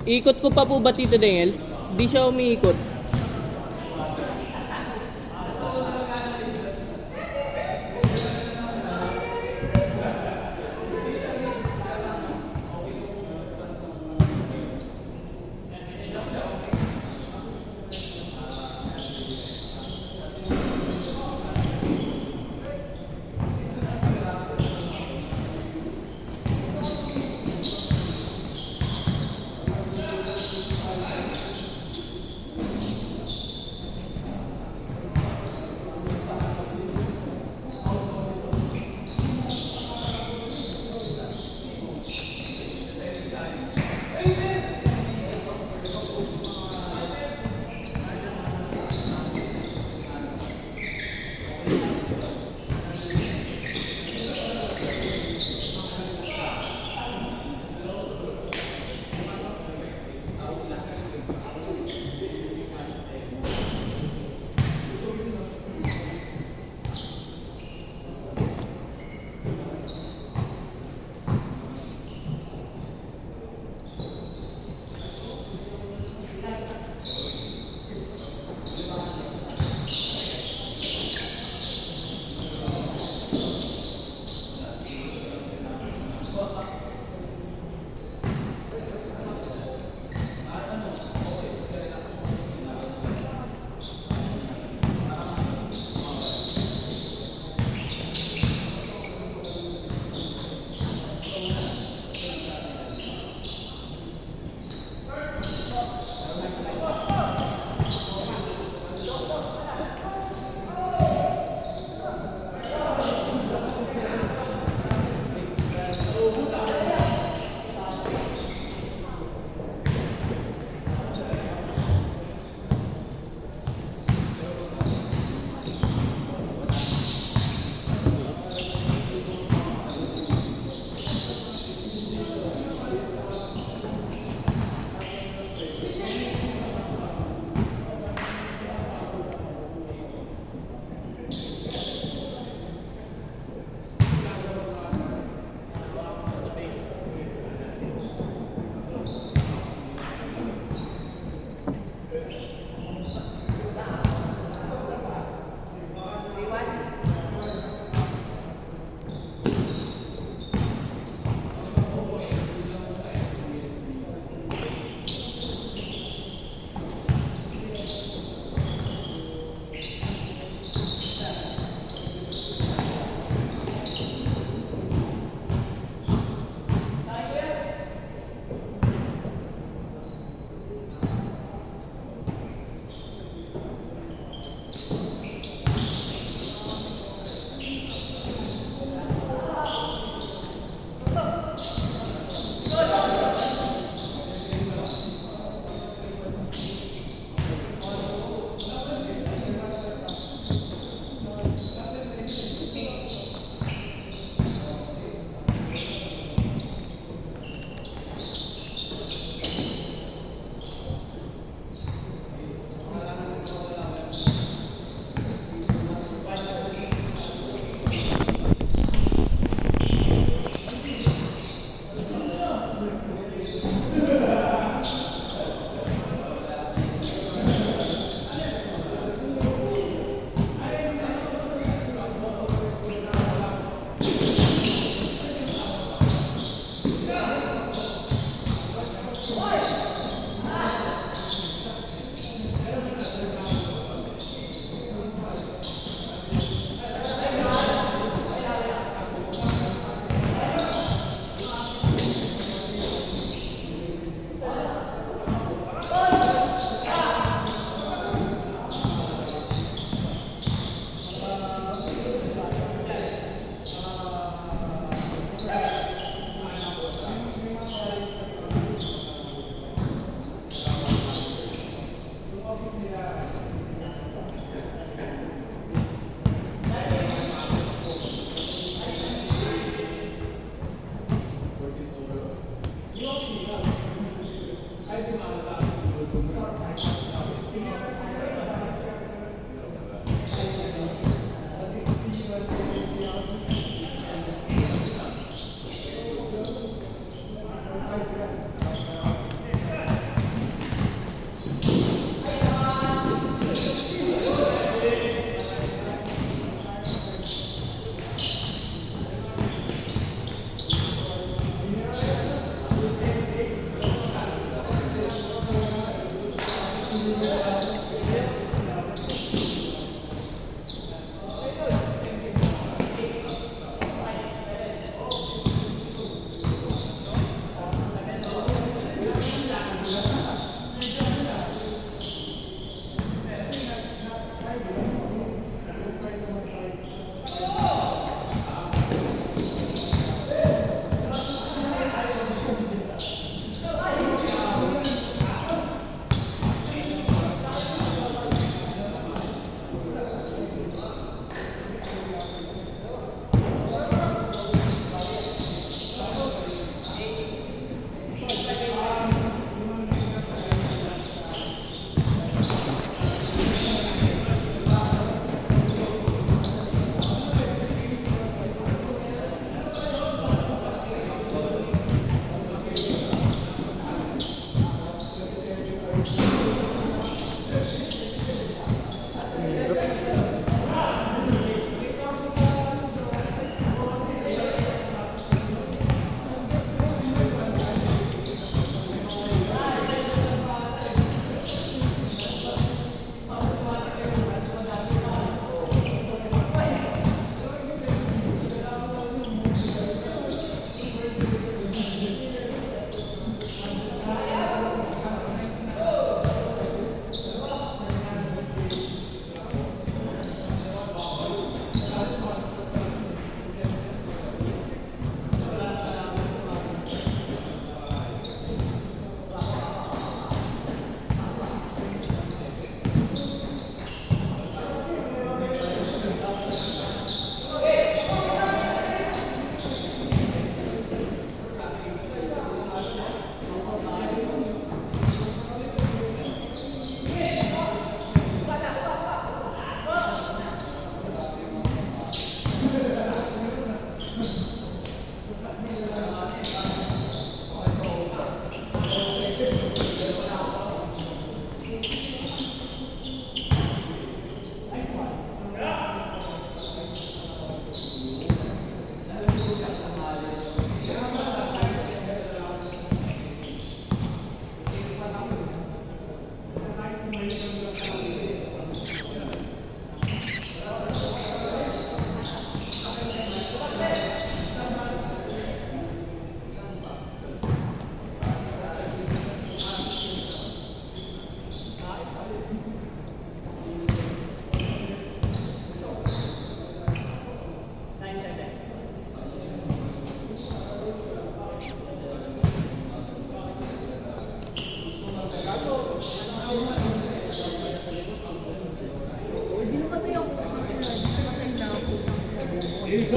Ikot ko pa po ba, Tito Daniel? Di siya umiikot.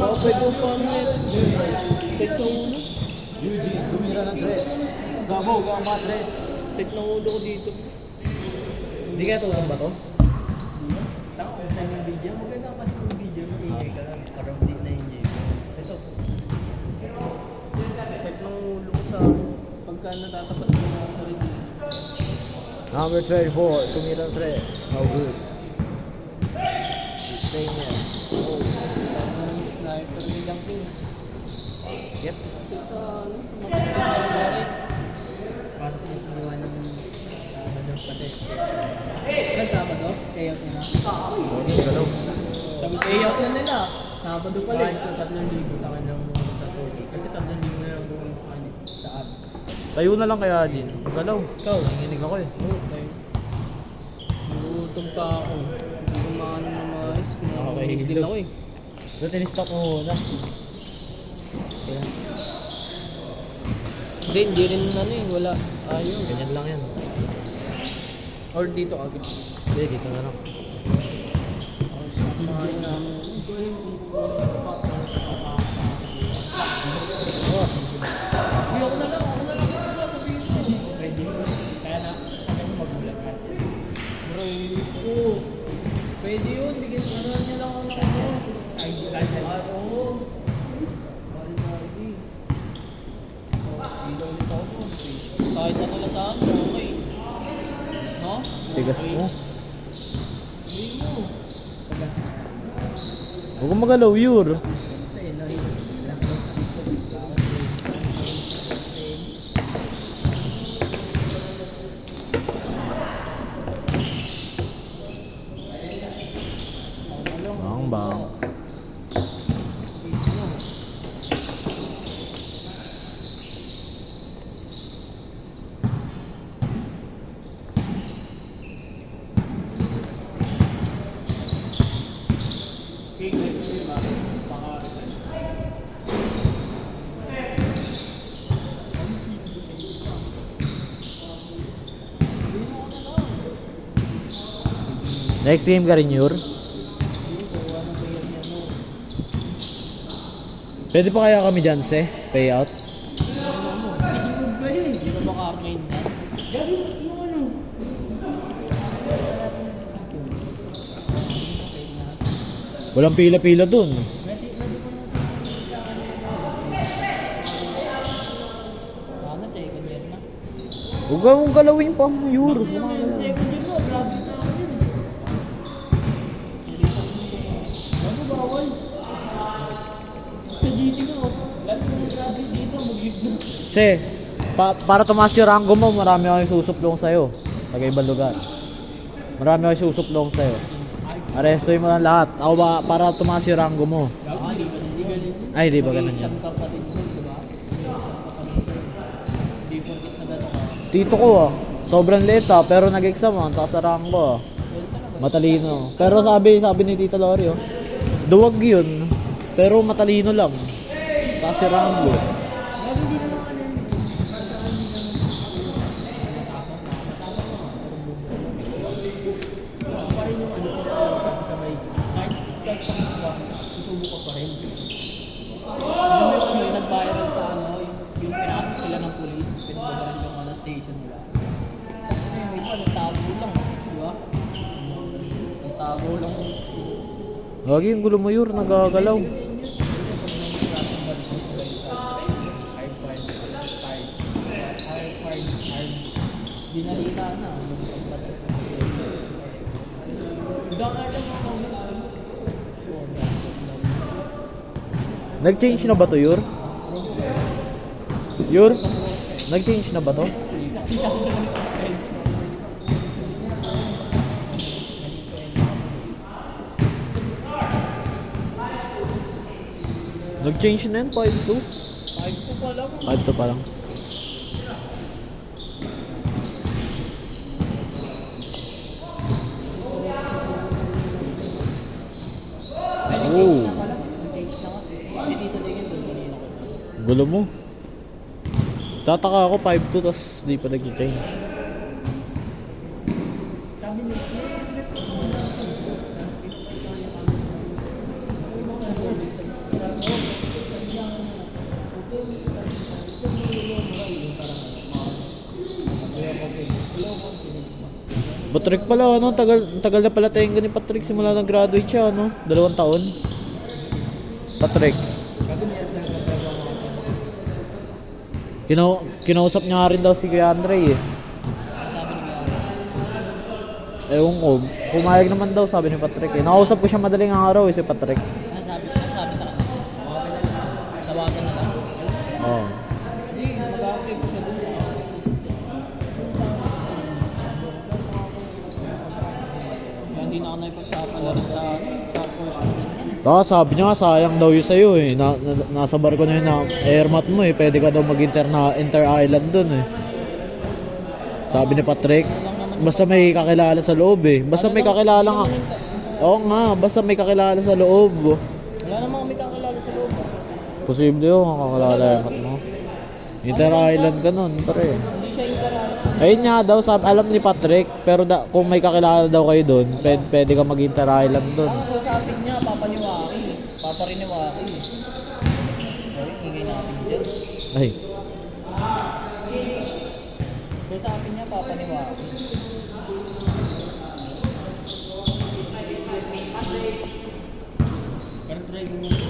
Oh, pwede yung pangit. Set ng ulo. Eugene, tumira ng tres. Sabog ang matres. Set ng ulo ko dito. Hindi kaya tulong ba to? Tama, kung saan yung video, maganda kasi yung video, ingay ka lang, parang hindi na ingay. Ito, Set ng ulo ko sa pagka natatapat ko na sa rin. Number 24, tumira ng tres. No good. Stay niya. Oh, sniper nilang king. Yep. Set sa ano, makakagalit. parang sinuwa ng pati. Kan Sabado? Payout nila. Morning, galaw. Sabi payout na nila. Sabado pala eh. Kahit sa 3,000 sa kanilang sa 40. Kasi 3,000 na lang buong sa kanya sa app. Tayo na lang kaya din. Galaw. Ikaw? Nanginig ako eh. Oo, tayo. Nagutom pa ako. Hindi ko maano na mais. Nakakahilo. Din ako eh. So, tinistop mo muna. Kaya, Hindi rin ano eh. Wala. Ayaw. ganyan lang yan. Or dito agad. Hindi, dito na lang. Mahal na. Oh, Hindi ako na lang. Ako na lang. Sabihin mo. Pwede mo. Kaya na, kaya mo magulat ka. Bro, oo. Pwede yun. Bigyan niya lang ako ng ano. Ay, lahat na. Oo. Bali-bali. Hindi daw ulit ako po. Kahit ano lang saan, okay. No? tigas mo. Hindi mo. Huwag kang magalaw, Yur. Ayun, no, yun. bang. Next game ka rin, Yur? Pwede pa kaya kami dyan, se? Payout? Hindi na maka-main na. Walang pila-pila dun. Sana second year na. Huwag mong galawin pa mo, Yur. Second year mo, grabe na ako yun. Bago bawal. Sa GT mo, lalo mo grabe dito, mag-live na. Se, para tumaas yung rango mo, marami akong susuplong sa'yo. Sa ibang lugar. Marami akong susuplong sa'yo. Arestoy mo lang lahat. Ako ba, para tumaas yung rango mo. Ay, di ba ganun yan? Exam ka pa din mo, diba? Di porkit na gano'n ka. Tito ko sobrang late pero nag-exam ang taas sa rango Matalino. Pero sabi ni Tito Lori duwag yun. Pero matalino lang. Taas sa rango. Grabe di naman ano yun. Pa rin yung ano tinatawag sa may kahit pa susubo ka pa rin. Yung may nag-viral sa yung pinasok sila ng police, pinagbabaran yung station nila. Yung iba nagtago lang, di ba? Nagtago lang. Lagi yung gulo mo, Yur, nagagalaw. Dinalita na. Nag-change na ba to, Yur? Yur? Nag-change na ba to? Nag-change na yan, 5-2. 5 pa lang. 5-2 pa lang. Oh. Si Tito Digil doon kanina ko. Gulo mo. Tataka ako 5-2 tas di pa nag-change. Sabi niya, Patrick pala, ano? Tagal na pala tayong ni Patrick simula nag-graduate siya, ano? 2 taon. Patrick. Kinausap niya nga rin daw si Kuya Andre eh. Ewan ko, pumayag naman daw sabi ni Patrick eh. Nakausap ko siya madaling araw eh si Patrick. sabi sa kanya, okay na lang, tawagan na lang. Oo. Hindi, mag-okay ko siya doon. Hindi na ako naipagsapan na rin sa first rin. Sabi niya nga sayang daw yun sa'yo eh. Nasa barko na yun na airmat mo eh. Pwede ka daw inter-island dun eh. Sabi ni Patrick, basta may kakilala sa loob eh. Basta may kakilala nga. Oo nga, basta may kakilala sa loob. Wala namang kami kakilala sa loob. Posible yun, kakilala yung mo. Inter-island ka nun, pare. Hindi siya inter-island. Ayun nga daw, alam ni Patrick, pero kung may kakilala daw kayo doon, pwede ka mag-inter-island doon. Ang usapin niya, papaniwaki. Papariniwaki. Ay, ingay natin dyan. Ay, Usapin niya, papaniwaki. Pero try ko muna sa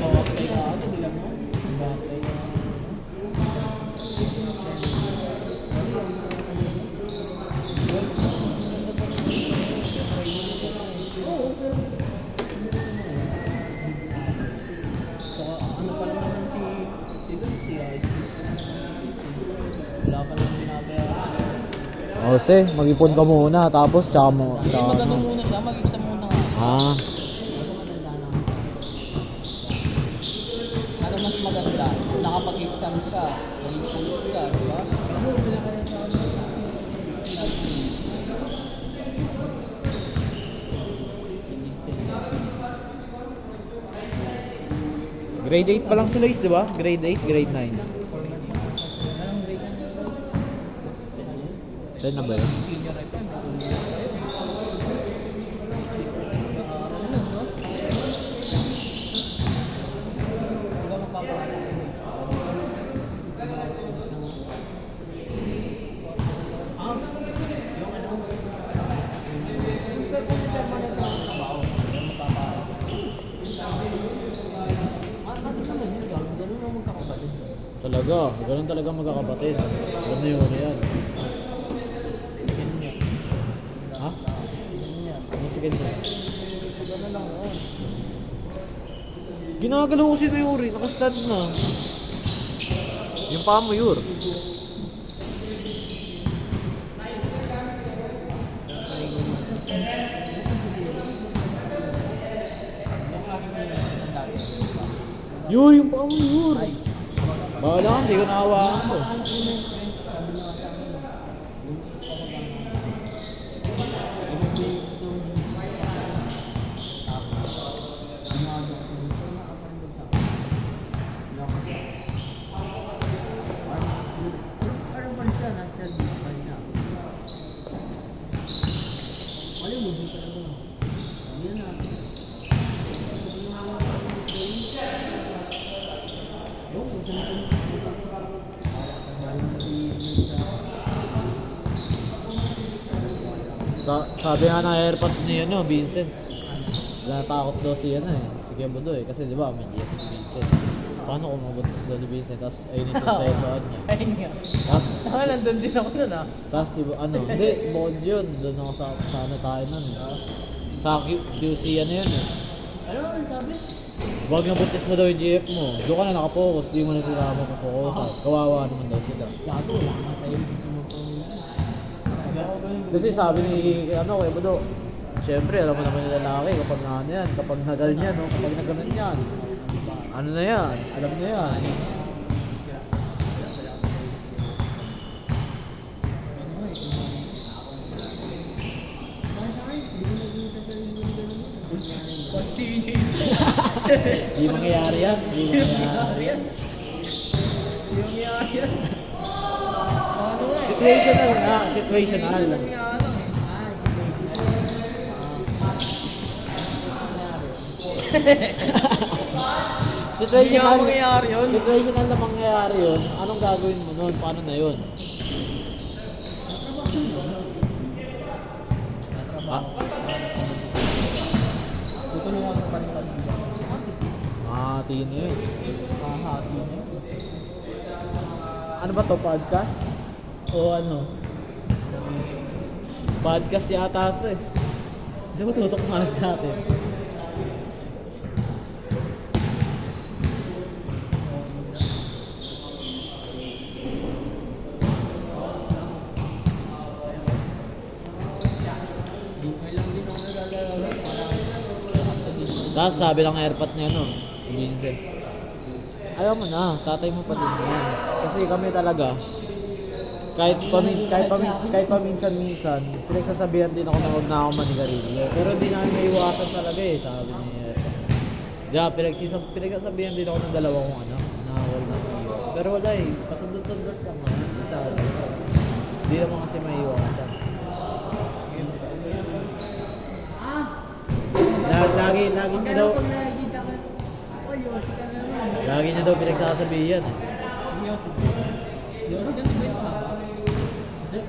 apply ka agad, alam mo? Apply ka. Ano pa lang naman si IC. Wala pa lang binabayaran. Jose, mag-ipon ka muna, tapos tsaka mo. Hindi, mag-ano muna siya, mag-exam muna nga siya. Ah, Ano mas maganda? Nakapag-exam ka, nag-post ka, di ba? grade 8 pa lang sila is, di ba? Grade 8, grade 9. Anong grade na nila? 10 na ba yun? Senior rep yan, nag-umpisa tayo. Nag-aaral nun, no? Huwag ka magpaparata kayo, guys. Yung ano? Pero kung permanent na ang trabaho, yung magpaparata. Ano naman yun? Ganun naman magkakapatid. Talaga, ganun talaga magkakapatid. Alam na yun yan. Ganyan. Ha? Ganyan. Ano si Ganda? Ganun lang yun. Ginagalaw ko si Yuri, nakastand na. Yung paa mo, Yur. Yur, yung paa mo, Yur. Ay, Bahala ka, hindi ko nakawakan ko. Sabi nga na airpot ni ano, Vincent. Natakot daw si ano eh, si Kebudo eh. Kasi di ba may GF si Vincent. Paano kung mabuntos daw ni Vincent, tapos ayun yung sa itoan niya. ayun nga. Tapos, Nandun din ako nun ah. tapos ano, hindi, bukod yun. Doon ako sa ano tayo nun eh. Sa QC ano yun eh. Ano ang sabi? Wag na buntis mo daw yung GF mo. Doon ka na nakapokus, di mo na sila mapapokusan. Kawawa naman daw sila. Gago, wala nga sa'yo. Kasi sabi ni ano, kay Budo, siyempre alam mo naman yung lalaki kapag na ano yan, kapag naganyan, no? Kapag naganon yan. Ano na yan? Alam na yan. Di mangyayari yan. Di mangyayari yan. Situational nga, situational. Situational. mangyayari yun. Situational na mangyayari yun. Anong gagawin mo nun? Paano na yun? Ah, Tutulungan mo pa rin pamilya. mahati na yun. Kahati na yun. Ano ba to? Podcast? O ano? Podcast yata ito eh. Hindi ko tutok nga sa atin. Tapos sabi ng airpot niya no, Vincent. Ayaw mo na, tatay mo pa din yan. Kasi kami talaga, kahit paminsan-minsan, pinagsasabihan din ako na huwag na ako manigarilyo. Pero hindi namin maiwasan talaga eh, sabi ni airpot. Diya, pinagsasabihan din ako ng dalawang ano, na huwag na ako maiwasan. Pero wala eh, pasundot-sundot lang naman. Hindi naman kasi maiwasan. Lagi niya daw, Pag nakikita ka, oh, Yossi ka na naman. lagi niya daw pinagsasabihan eh. Yossi. Yossi, ganun ba yun?